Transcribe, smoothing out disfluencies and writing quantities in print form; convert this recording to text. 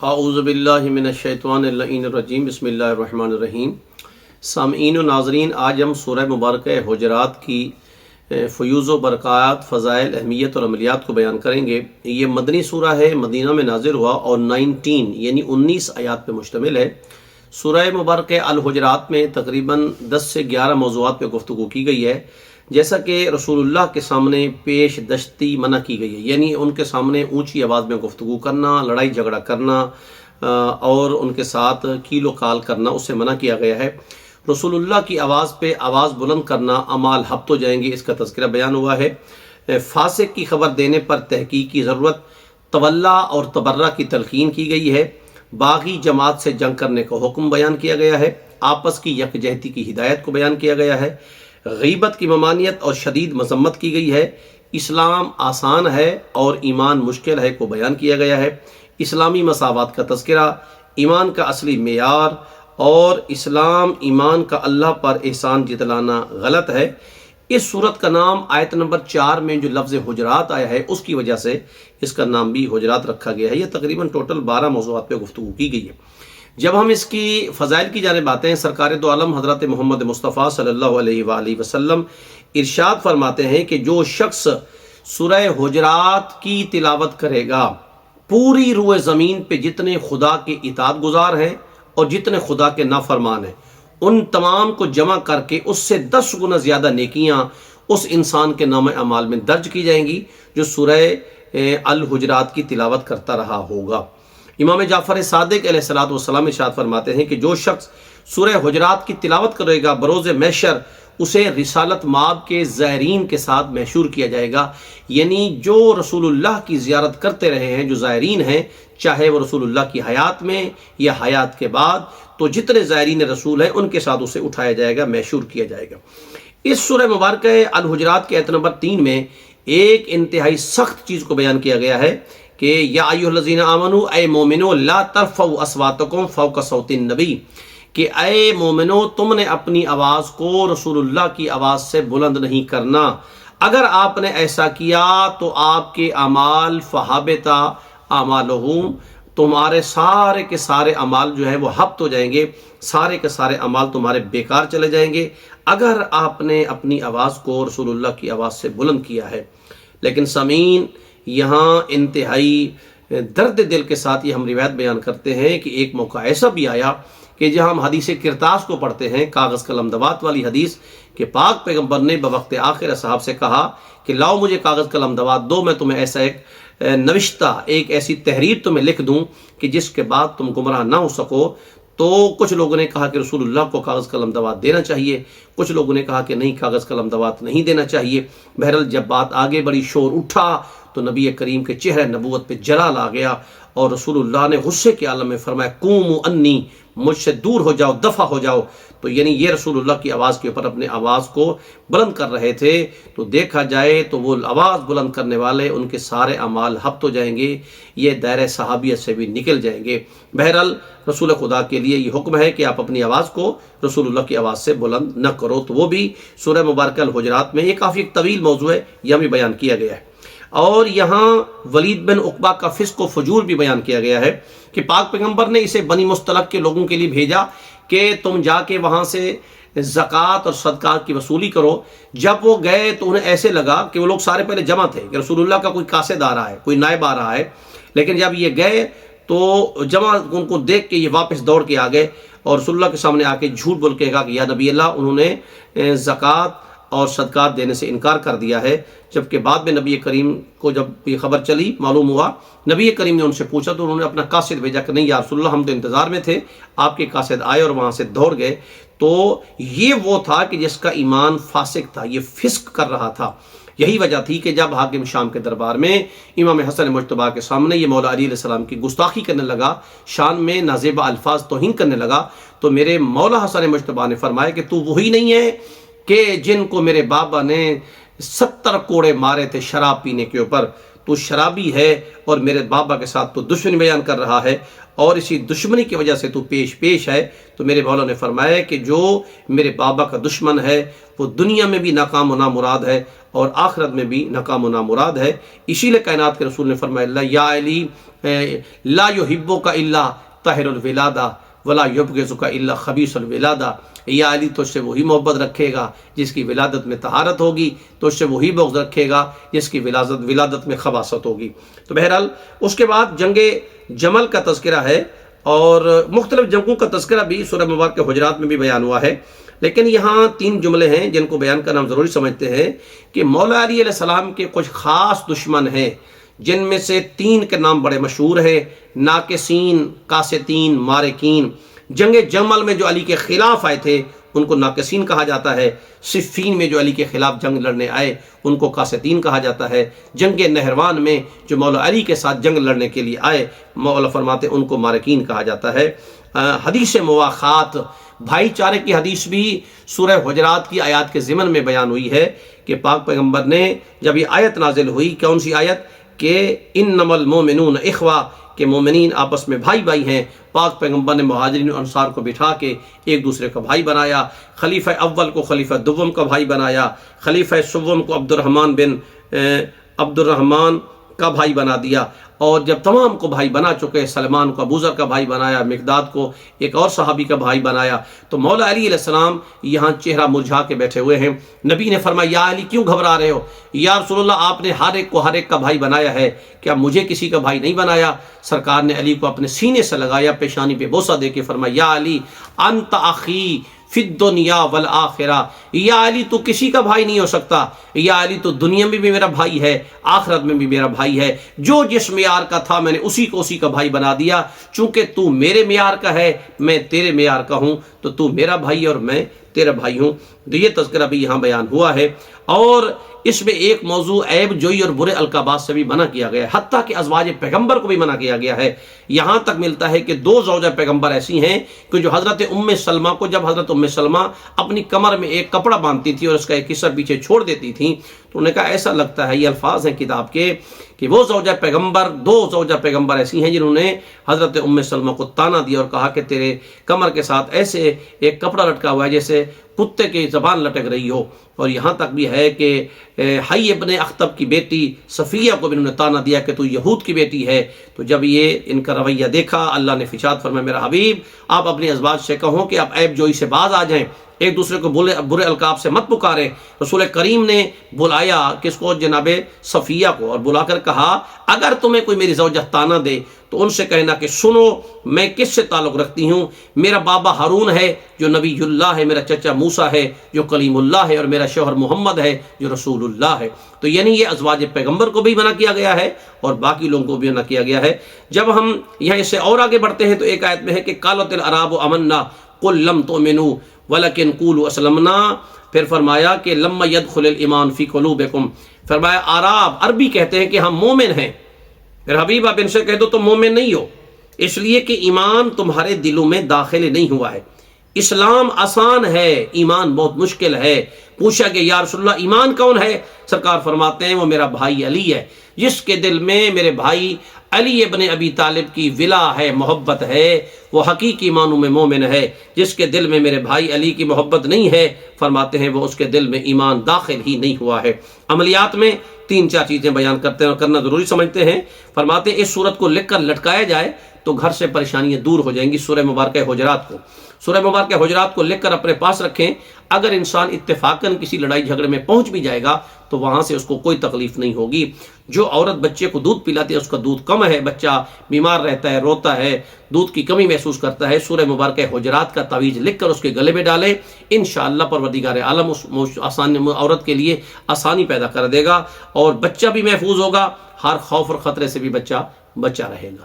اعوذ باللہ من الشیطان اللعین الرجیم بسم اللہ الرحمن الرحیم۔ سامعین و ناظرین، آج ہم سورہ مبارکہ حجرات کی فیوز و برکات، فضائل، اہمیت اور عملیات کو بیان کریں گے۔ یہ مدنی سورہ ہے، مدینہ میں نازل ہوا اور 19 آیات پہ مشتمل ہے۔ سورہ مبارکہ الحجرات میں تقریباً 10 سے 11 موضوعات پہ گفتگو کی گئی ہے، جیسا کہ رسول اللہ کے سامنے پیش دشتی منع کی گئی ہے، یعنی ان کے سامنے اونچی آواز میں گفتگو کرنا، لڑائی جھگڑا کرنا اور ان کے ساتھ کیل و کال کرنا اس سے منع کیا گیا ہے۔ رسول اللہ کی آواز پہ آواز بلند کرنا اعمال ہبط ہو جائیں گے، اس کا تذکرہ بیان ہوا ہے۔ فاسق کی خبر دینے پر تحقیق کی ضرورت، تولا اور تبرہ کی تلقین کی گئی ہے۔ باغی جماعت سے جنگ کرنے کا حکم بیان کیا گیا ہے۔ آپس کی یکجہتی کی ہدایت کو بیان کیا گیا ہے۔ غیبت کی ممانعت اور شدید مذمت کی گئی ہے۔ اسلام آسان ہے اور ایمان مشکل ہے کو بیان کیا گیا ہے۔ اسلامی مساوات کا تذکرہ، ایمان کا اصلی معیار اور اسلام ایمان کا اللہ پر احسان جتلانا غلط ہے۔ اس صورت کا نام آیت نمبر 4 میں جو لفظ حجرات آیا ہے اس کی وجہ سے اس کا نام بھی حجرات رکھا گیا ہے۔ یہ تقریباً ٹوٹل 12 موضوعات پہ گفتگو کی گئی ہے۔ جب ہم اس کی فضائل کی جانب آتے ہیں، سرکار دو عالم حضرت محمد مصطفیٰ صلی اللہ علیہ وآلہ وسلم ارشاد فرماتے ہیں کہ جو شخص سورہ حجرات کی تلاوت کرے گا، پوری روئے زمین پہ جتنے خدا کے اطاعت گزار ہیں اور جتنے خدا کے نافرمان ہیں، ان تمام کو جمع کر کے اس سے 10 گنا زیادہ نیکیاں اس انسان کے نام اعمال میں درج کی جائیں گی جو سورہ الحجرات کی تلاوت کرتا رہا ہوگا۔ امام جعفر صادق علیہ السلام ارشاد فرماتے ہیں کہ جو شخص سورہ حجرات کی تلاوت کرے گا، بروز محشر اسے رسالت مآب کے زائرین کے ساتھ محشور کیا جائے گا، یعنی جو رسول اللہ کی زیارت کرتے رہے ہیں، جو زائرین ہیں، چاہے وہ رسول اللہ کی حیات میں یا حیات کے بعد، تو جتنے زائرین رسول ہیں ان کے ساتھ اسے اٹھایا جائے گا، محشور کیا جائے گا۔ اس سورہ مبارکہ الحجرات کے آیت نمبر 3 میں ایک انتہائی سخت چیز کو بیان کیا گیا ہے کہ یا ایھا الذین آمنو، اے مومنو، لا ترفعوا اصواتکم فوق صوت النبی، کہ اے مومنو تم نے اپنی آواز کو رسول اللہ کی آواز سے بلند نہیں کرنا۔ اگر آپ نے ایسا کیا تو آپ کے اعمال فحبط اعمالہم، تمہارے سارے کے سارے اعمال جو ہیں وہ ہبط ہو جائیں گے، سارے کے سارے اعمال تمہارے بیکار چلے جائیں گے اگر آپ نے اپنی آواز کو رسول اللہ کی آواز سے بلند کیا ہے۔ لیکن سامعین، یہاں انتہائی درد دل کے ساتھ یہ ہم روایت بیان کرتے ہیں کہ ایک موقع ایسا بھی آیا کہ جہاں ہم حدیث کرتاس کو پڑھتے ہیں، کاغذ قلم دوات والی حدیث، کہ پاک پیغمبر نے بوقت آخر صاحب سے کہا کہ لاؤ مجھے کاغذ قلم دوات دو، میں تمہیں ایسا ایک نوشتہ، ایک ایسی تحریر تمہیں لکھ دوں کہ جس کے بعد تم گمراہ نہ ہو سکو۔ تو کچھ لوگوں نے کہا کہ رسول اللہ کو کاغذ قلم دوات دینا چاہیے، کچھ لوگوں نے کہا کہ نہیں، کاغذ قلم دوات نہیں دینا چاہیے۔ بہرحال جب بات آگے بڑی، شور اٹھا، تو نبی کریم کے چہرے نبوت پہ جلال آ گیا اور رسول اللہ نے غصے کے عالم میں فرمایا قوموا انی، مجھ سے دور ہو جاؤ، دفع ہو جاؤ۔ تو یعنی یہ رسول اللہ کی آواز کے اوپر اپنے آواز کو بلند کر رہے تھے۔ تو دیکھا جائے تو وہ آواز بلند کرنے والے، ان کے سارے اعمال ہبط ہو جائیں گے، یہ دائرہ صحابیت سے بھی نکل جائیں گے۔ بہرحال رسول خدا کے لیے یہ حکم ہے کہ آپ اپنی آواز کو رسول اللہ کی آواز سے بلند نہ کرو، تو وہ بھی سورہ مبارکہ الحجرات میں، یہ کافی ایک طویل موضوع ہے، یہ بھی بیان کیا گیا ہے۔ اور یہاں ولید بن عقبہ کا فسق و فجور بھی بیان کیا گیا ہے کہ پاک پیغمبر نے اسے بنی مستلق کے لوگوں کے لیے بھیجا کہ تم جا کے وہاں سے زکوٰۃ اور صدقات کی وصولی کرو۔ جب وہ گئے تو انہیں ایسے لگا کہ وہ لوگ سارے پہلے جمع تھے کہ رسول اللہ کا کوئی قاصد آ رہا ہے، کوئی نائب آ رہا ہے، لیکن جب یہ گئے تو جمع ان کو دیکھ کے یہ واپس دوڑ کے آ گئے اور رسول اللہ کے سامنے آ کے جھوٹ بول کے کہا کہ یا نبی اللہ، انہوں نے زکوٰۃ اور صدقات دینے سے انکار کر دیا ہے۔ جبکہ بعد میں نبی کریم کو جب یہ خبر چلی، معلوم ہوا، نبی کریم نے ان سے پوچھا تو انہوں نے اپنا قاصد بھیجا کہ نہیں یا رسول اللہ، ہم تو انتظار میں تھے، آپ کے قاصد آئے اور وہاں سے دوڑ گئے۔ تو یہ وہ تھا کہ جس کا ایمان فاسق تھا، یہ فسق کر رہا تھا۔ یہی وجہ تھی کہ جب حاکم شام کے دربار میں امام حسن مجتبیٰ کے سامنے یہ مولا علی علیہ السلام کی گستاخی کرنے لگا، شان میں نازیبہ الفاظ توہین کرنے لگا، تو میرے مولا حسن مجتبیٰ نے فرمایا کہ تو وہی نہیں ہے کہ جن کو میرے بابا نے 70 کوڑے مارے تھے شراب پینے کے اوپر، تو شرابی ہے اور میرے بابا کے ساتھ تو دشمنی بیان کر رہا ہے اور اسی دشمنی کی وجہ سے تو پیش ہے۔ تو میرے مولا نے فرمایا کہ جو میرے بابا کا دشمن ہے وہ دنیا میں بھی ناکام و نامراد ہے اور آخرت میں بھی ناکام و نامراد ہے۔ اسی لیے کائنات کے رسول نے فرمایا یا علی لا یحبک الا طاہر الولادہ ولا یبغضک الا خبیث الولادہ، یا علی تو اس سے وہی محبت رکھے گا جس کی ولادت میں طہارت ہوگی، تو اس سے وہی بغض رکھے گا جس کی ولادت میں خباثت ہوگی۔ تو بہرحال اس کے بعد جنگ جمل کا تذکرہ ہے اور مختلف جنگوں کا تذکرہ بھی سورہ مبارکہ حجرات میں بھی بیان ہوا ہے، لیکن یہاں 3 جملے ہیں جن کو بیان کرنا ہم ضروری سمجھتے ہیں کہ مولا علی علیہ السلام کے کچھ خاص دشمن ہیں جن میں سے 3 کے نام بڑے مشہور ہیں، ناکسین، کاستین، مارکین۔ جنگ جمل میں جو علی کے خلاف آئے تھے ان کو ناکسین کہا جاتا ہے، صفین میں جو علی کے خلاف جنگ لڑنے آئے ان کو کاستین کہا جاتا ہے، جنگ نہروان میں جو مولا علی کے ساتھ جنگ لڑنے کے لیے آئے مولا فرماتے ہیں ان کو مارکین کہا جاتا ہے۔ حدیث مواخات، بھائی چارے کی حدیث بھی سورہ حجرات کی آیات کے ضمن میں بیان ہوئی ہے کہ پاک پیغمبر نے جب یہ آیت نازل ہوئی، کون سی آیت کہ انما المؤمنون اخوہ، کہ مومنین آپس میں بھائی ہیں، پاک پیغمبر نے مہاجرین و انصار کو بٹھا کے ایک دوسرے کا بھائی بنایا، خلیفہ اول کو خلیفہ دوم کا بھائی بنایا، خلیفہ سوم کو عبد الرحمن کا بھائی بنا دیا، اور جب تمام کو بھائی بنا چکے، سلمان کو ابو ذر کا بھائی بنایا، مقداد کو ایک اور صحابی کا بھائی بنایا، تو مولا علی علیہ السلام یہاں چہرہ مرجھا کے بیٹھے ہوئے ہیں۔ نبی نے فرمایا یا علی کیوں گھبرا رہے ہو؟ یا رسول اللہ آپ نے ہر ایک کا بھائی بنایا ہے، کیا مجھے کسی کا بھائی نہیں بنایا؟ سرکار نے علی کو اپنے سینے سے لگایا، پیشانی پہ بوسہ دے کے فرمایا یا علی انت اخی فی الدنیا والآخرہ، یا علی تو کسی کا بھائی نہیں ہو سکتا، یا علی تو دنیا میں بھی میرا بھائی ہے، آخرت میں بھی میرا بھائی ہے، جو جس معیار کا تھا میں نے اسی کا بھائی بنا دیا، چونکہ تو میرے معیار کا ہے، میں تیرے معیار کا ہوں، تو تو میرا بھائی اور میں تیرا بھائی ہوں۔ تو یہ تذکرہ بھی یہاں بیان ہوا ہے، اور اس میں ایک موضوع عیب جوئی اور برے القابات سے بھی منع کیا گیا ہے، حتیٰ کہ ازواج پیغمبر کو بھی منع کیا گیا ہے۔ یہاں تک ملتا ہے کہ 2 زوجہ پیغمبر ایسی ہیں کہ جو حضرت ام سلمہ کو، جب حضرت ام سلمہ اپنی کمر میں ایک کپڑا باندھتی تھی اور اس کا ایک حصہ پیچھے چھوڑ دیتی تھیں، تو انہوں نے کہا ایسا لگتا ہے، یہ الفاظ ہیں کتاب کے، کہ وہ زوجہ پیغمبر 2 زوجہ پیغمبر ایسی ہیں جنہوں نے حضرت ام سلمہ کو طعنہ دیا اور کہا کہ تیرے کمر کے ساتھ ایسے ایک کپڑا لٹکا ہوا ہے جیسے کتے کی زبان لٹک رہی ہو۔ اور یہاں تک بھی ہے کہ حی ابن اخطب کی بیٹی صفیہ کو بھی انہوں نے طعنہ دیا کہ تو یہود کی بیٹی ہے۔ تو جب یہ ان کا رویہ دیکھا، اللہ نے فشاد فرمایا میرا حبیب آپ اپنی ازواج سے کہو کہ آپ عیب جوئی سے باز آ جائیں، ایک دوسرے کو برے القاب سے مت پکاریں۔ رسول کریم نے بلایا کس کو؟ جناب صفیہ کو، اور بلا کر کہا اگر تمہیں کوئی میری زوجہ طعنہ دے تو ان سے کہنا کہ سنو میں کس سے تعلق رکھتی ہوں، میرا بابا ہارون ہے جو نبی اللہ ہے، میرا چچا موسیٰ ہے جو کلیم اللہ ہے، اور میرا شوہر محمد ہے جو رسول اللہ ہے۔ تو یعنی یہ ازواج پیغمبر کو بھی منع کیا گیا ہے اور باقی لوگوں کو بھی منع کیا گیا ہے۔ جب ہم یہاں اس سے اور آگے بڑھتے ہیں تو ایک آیت میں ہے کہ قالت الاعراب آمنا قل لم تؤمنوا ولکن قولوا اسلمنا، پھر فرمایا کہ لما يدخل الایمان فی قلوبکم، فرمایا عرب عربی کہتے ہیں کہ ہم مومن ہیں، پھر حبیب آپ ان سے کہہ دو تم مومن نہیں ہو، اس لیے کہ ایمان تمہارے دلوں میں داخل نہیں ہوا ہے۔ اسلام آسان ہے، ایمان بہت مشکل ہے۔ پوچھا کہ یا رسول اللہ ایمان کون ہے؟ سرکار فرماتے ہیں وہ میرا بھائی علی ہے، جس کے دل میں میرے بھائی علی ابن ابی طالب کی ولا ہے، محبت ہے، وہ حقیقی معنوں میں مومن ہے۔ جس کے دل میں میرے بھائی علی کی محبت نہیں ہے، فرماتے ہیں وہ اس کے دل میں ایمان داخل ہی نہیں ہوا ہے۔ عملیات میں 3-4 چیزیں بیان کرتے ہیں اور کرنا ضروری سمجھتے ہیں۔ فرماتے ہیں اس صورت کو لکھ کر لٹکایا جائے تو گھر سے پریشانیاں دور ہو جائیں گی۔ سورہ مبارکہ حجرات کو لکھ کر اپنے پاس رکھیں، اگر انسان اتفاقاً کسی لڑائی جھگڑے میں پہنچ بھی جائے گا تو وہاں سے اس کو کوئی تکلیف نہیں ہوگی۔ جو عورت بچے کو دودھ پلاتی ہے اس کا دودھ کم ہے، بچہ بیمار رہتا ہے، روتا ہے، دودھ کی کمی محسوس کرتا ہے، سورہ مبارکہ حجرات کا تعویذ لکھ کر اس کے گلے میں ڈالے، انشاءاللہ پروردگار عالم اس عورت کے لیے آسانی پیدا کر دے گا اور بچہ بھی محفوظ ہوگا، ہر خوف اور خطرے سے بھی بچہ بچا رہے گا۔